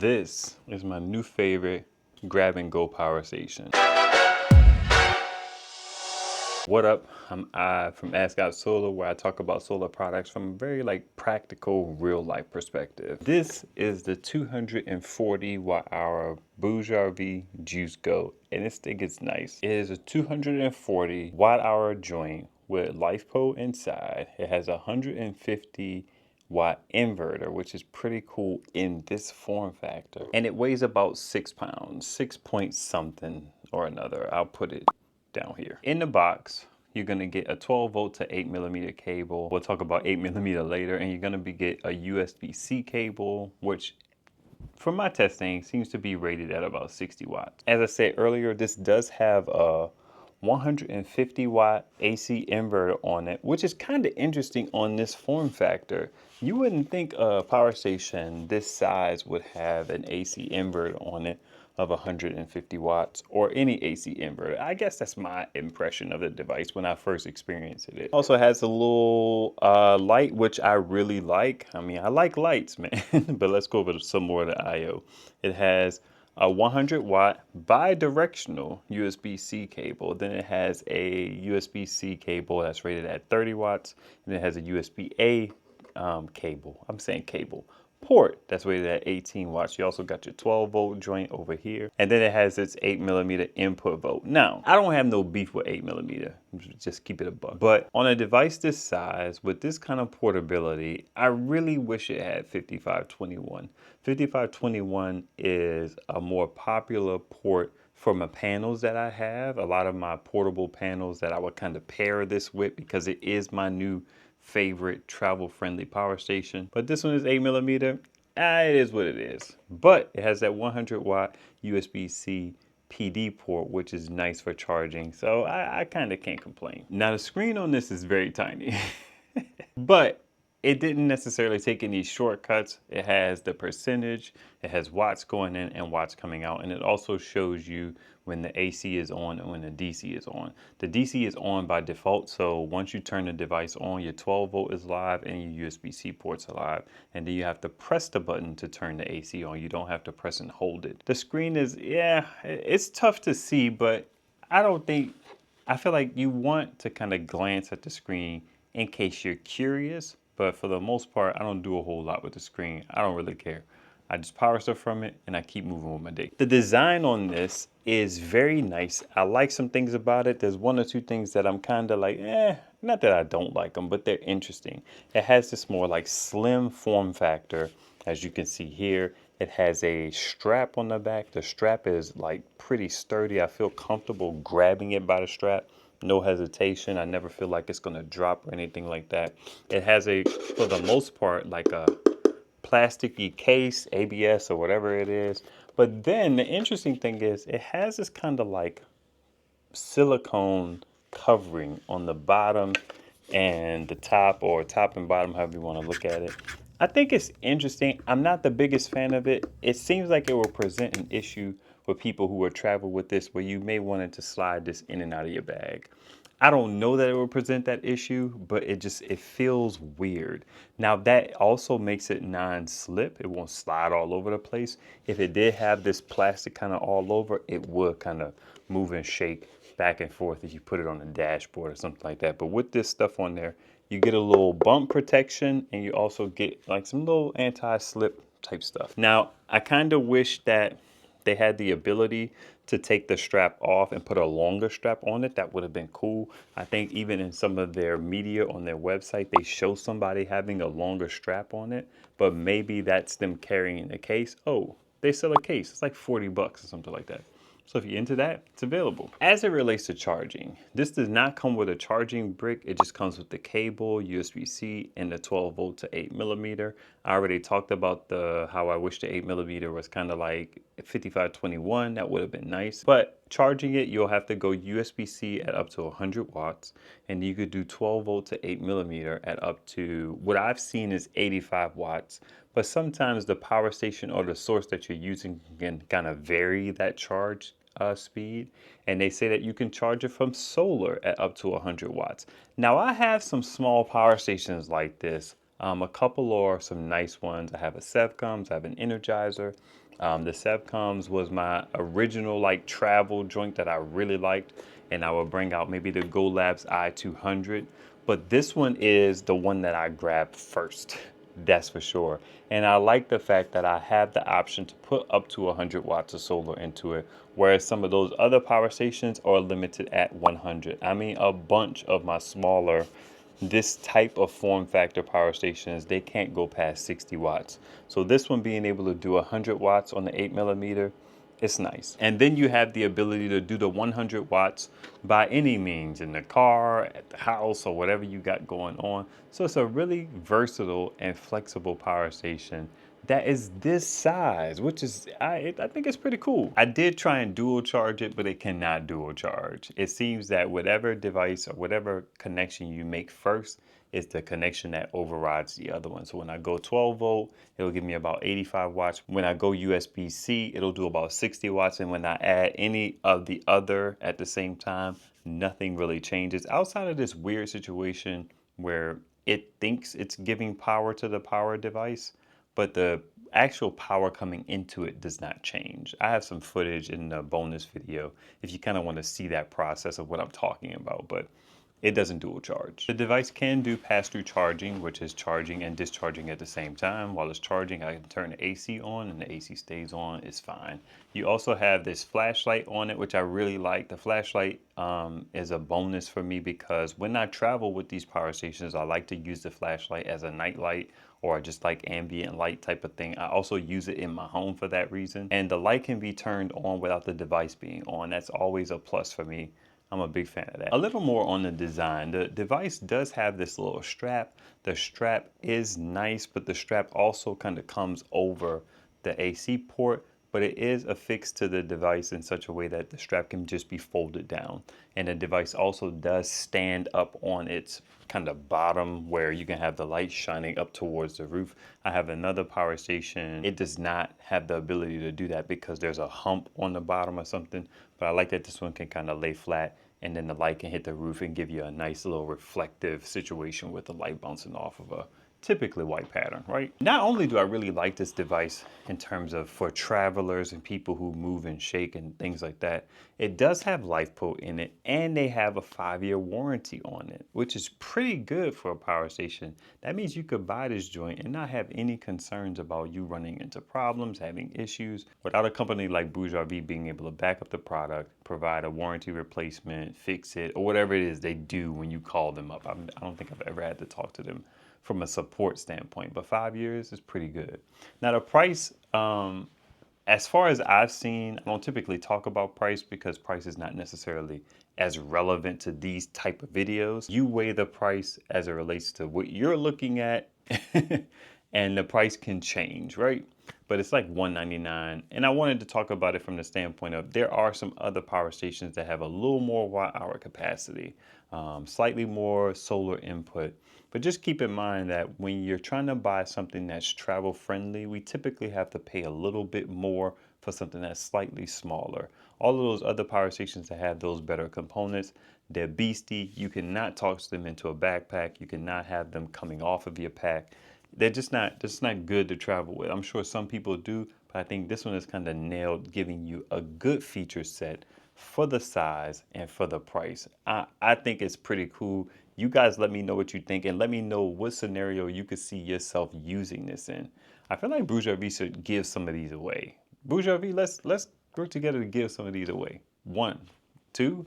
This is my new favorite grab and go power station. What up? I'm I from askivesolar, where I talk about solar products from a very practical, real life perspective. This is the 240 watt hour BougeRV JuiceGo, and this thing is nice. It is a 240 watt hour joint with LiFePo inside. It has a 150 watt inverter, which is pretty cool in this form factor. And it weighs about 6 pounds, 6 point something or another. I'll put it down here. In the box, you're gonna get a 12 volt to 8mm cable. We'll talk about 8mm later, and you're gonna get a USB-C cable, which from my testing seems to be rated at about 60 watts. As I said earlier, this does have a 150 watt AC inverter on it, which is kind of interesting on this form factor. You wouldn't think a power station this size would have an AC inverter on it of 150 watts or any AC inverter. I guess that's my impression of the device when I first experienced it. It also has a little light, which I really like. I mean, I like lights, man, but let's go over some more of the IO. It has a 100 watt bi-directional USB-C cable. Then it has a USB-C cable that's rated at 30 watts. And it has a USB-A cable. I'm saying cable. Port that's rated at 18 watts. You also got your 12 volt joint over here. And then it has its 8mm input volt. Now, I don't have no beef with 8mm. Just keep it a buck. But on a device this size, with this kind of portability, I really wish it had 5521. 5521 is a more popular port for my panels that I have. A lot of my portable panels that I would kind of pair this with, because it is my new favorite travel-friendly power station. But this one is 8mm. It is what it is. But it has that 100 watt USB-C PD port, which is nice for charging. So I kind of can't complain. Now the screen on this is very tiny, but it didn't necessarily take any shortcuts. It has the percentage, it has watts going in and watts coming out, and it also shows you when the AC is on and when the DC is on. The DC is on by default, so once you turn the device on, your 12 volt is live and your USB-C ports are live, and then you have to press the button to turn the AC on. You don't have to press and hold it. The screen is, yeah, it's tough to see, but I feel like you want to kind of glance at the screen in case you're curious. But for the most part, I don't do a whole lot with the screen. I don't really care. I just power stuff from it and I keep moving with my day. The design on this is very nice. I like some things about it. There's one or two things that I'm kind of like, not that I don't like them, but they're interesting. It has this more like slim form factor. As you can see here, it has a strap on the back. The strap is like pretty sturdy. I feel comfortable grabbing it by the strap. No hesitation. I never feel like it's gonna drop or anything like that. It has for the most part, like a plasticky case, ABS or whatever it is. But then the interesting thing is it has this kind of like silicone covering on the bottom and the top, or top and bottom, however you want to look at it. I think it's interesting. I'm not the biggest fan of it. It seems like it will present an issue for people who are travel with this, where you may want it to slide this in and out of your bag. I don't know that it will present that issue, but it feels weird. Now that also makes it non-slip. It won't slide all over the place. If it did have this plastic kind of all over, it would kind of move and shake back and forth if you put it on the dashboard or something like that. But with this stuff on there, you get a little bump protection, and you also get like some little anti-slip type stuff. Now, I kind of wish that they had the ability to take the strap off and put a longer strap on it. That would have been cool. I think even in some of their media on their website, they show somebody having a longer strap on it, but maybe that's them carrying a case. Oh, they sell a case. It's like 40 bucks or something like that. So if you're into that, it's available. As it relates to charging, this does not come with a charging brick. It just comes with the cable, USB-C, and the 12 volt to 8mm. I already talked about how I wish the 8mm was kind of like 5521. That would have been nice. But charging it, you'll have to go USB-C at up to 100 watts, and you could do 12 volt to 8mm at up to, what I've seen is 85 watts. But sometimes the power station or the source that you're using can kind of vary that charge speed, and they say that you can charge it from solar at up to 100 watts. Now I have some small power stations like this, a couple or some nice ones. I have a Sevcoms, I have an Energizer, The Sevcoms was my original like travel joint that I really liked, and I would bring out maybe the Go Labs i200, but this one is the one that I grabbed first. That's for sure. And I like the fact that I have the option to put up to 100 watts of solar into it, whereas some of those other power stations are limited at 100. I mean, a bunch of my smaller, this type of form factor power stations, they can't go past 60 watts. So this one being able to do 100 watts on the 8mm, it's nice. And then you have the ability to do the 100 watts by any means, in the car, at the house, or whatever you got going on. So it's a really versatile and flexible power station that is this size, which is, I think it's pretty cool. I did try and dual charge it, but it cannot dual charge. It seems that whatever device or whatever connection you make first is the connection that overrides the other one. So when I go 12 volt, it'll give me about 85 watts. When I go USB-C, it'll do about 60 watts. And when I add any of the other at the same time, nothing really changes outside of this weird situation where it thinks it's giving power to the power device, but the actual power coming into it does not change. I have some footage in the bonus video if you kind of want to see that process of what I'm talking about, but it doesn't dual charge. The device can do pass-through charging, which is charging and discharging at the same time. While it's charging, I can turn the AC on and the AC stays on, it's fine. You also have this flashlight on it, which I really like. The flashlight is a bonus for me because when I travel with these power stations, I like to use the flashlight as a night light or just like ambient light type of thing. I also use it in my home for that reason. And the light can be turned on without the device being on. That's always a plus for me. I'm a big fan of that. A little more on the design. The device does have this little strap. The strap is nice, but the strap also kind of comes over the AC port, but it is affixed to the device in such a way that the strap can just be folded down. And the device also does stand up on its kind of bottom where you can have the light shining up towards the roof. I have another power station. It does not have the ability to do that because there's a hump on the bottom or something, but I like that this one can kind of lay flat and then the light can hit the roof and give you a nice little reflective situation with the light bouncing off of a typically white pattern, right? Not only do I really like this device in terms of for travelers and people who move and shake and things like that, it does have LifePo in it and they have a 5-year warranty on it, which is pretty good for a power station. That means you could buy this joint and not have any concerns about you running into problems, having issues, without a company like BougeRV being able to back up the product, provide a warranty replacement, fix it, or whatever it is they do when you call them up. I don't think I've ever had to talk to them from a support standpoint, but 5 years is pretty good. Now the price, as far as I've seen, I don't typically talk about price because price is not necessarily as relevant to these type of videos. You weigh the price as it relates to what you're looking at and the price can change, right? But it's like $199. And I wanted to talk about it from the standpoint of there are some other power stations that have a little more watt hour capacity, slightly more solar input. But just keep in mind that when you're trying to buy something that's travel friendly, we typically have to pay a little bit more for something that's slightly smaller. All of those other power stations that have those better components, they're beastie. You cannot toss them into a backpack. You cannot have them coming off of your pack. They're just not good to travel with. I'm sure some people do, but I think this one is kind of nailed, giving you a good feature set for the size and for the price. I think it's pretty cool. You guys let me know what you think and let me know what scenario you could see yourself using this in. I feel like BougeRV should give some of these away. BougeRV, let's work together to give some of these away. 1, 2.